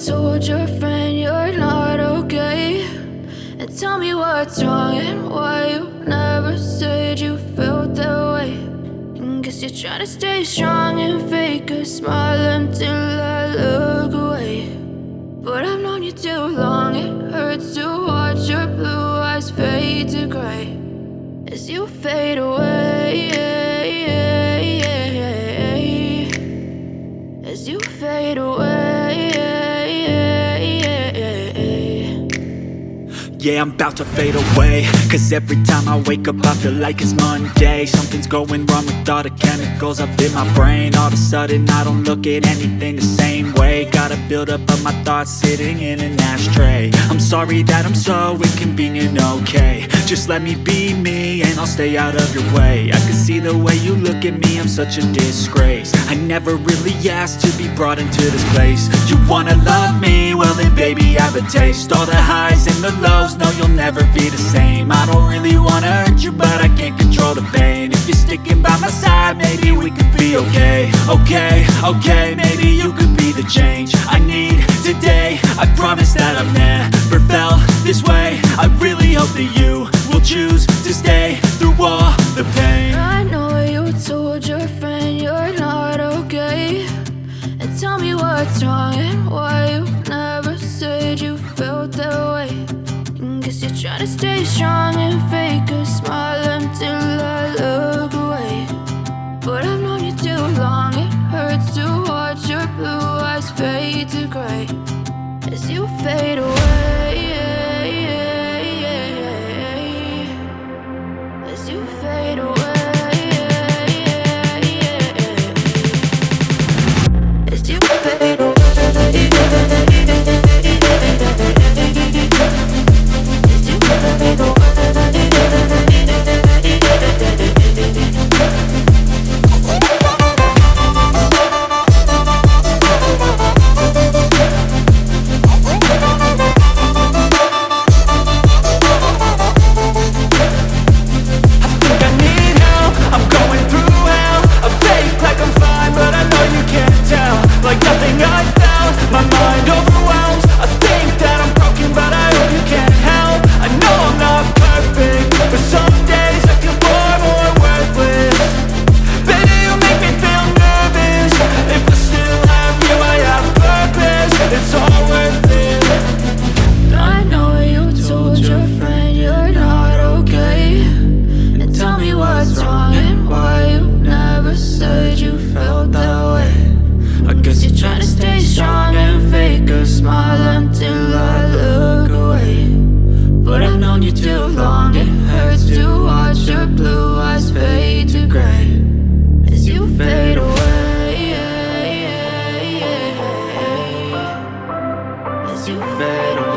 told your friend you're not okay, and tell me what's wrong and why you never said you felt that way. And guess you're trying to stay strong and fake a smile until I look away. But I've known you too long, it hurts to watch your blue eyes fade to gray as you fade away, as you fade away. Yeah, I'm about to fade away, cause every time I wake up I feel like it's Monday. Something's going wrong with all the chemicals up in my brain. All of a sudden I don't look at anything the same way. Got a buildup of my thoughts sitting in an ashtray. I'm sorry that I'm so inconvenient, okay. Just let me be me and I'll stay out of your way. I can see the way you look at me, I'm such a disgrace. I never really asked to be brought into this place. You wanna love me? Well then baby I have a taste. All the highs and the lows, no you'll never be the same. I don't really wanna hurt you but I can't control the pain. If you're sticking by my side maybe we could be okay. Okay, maybe you could be the change I need today. I promise that I've never felt this way. I really hope that you will choose to stay through all the pain. I know you told your friend you're not okay, and tell me what's wrong and why you never said you felt that way. And guess you're trying to stay strong and fake a smile until I look away. But I've known you too long, it hurts to watch your blue eyes fade to gray as you fade away, as you fade away, as you fade away. Like nothing I felt, my mind overwhelmed.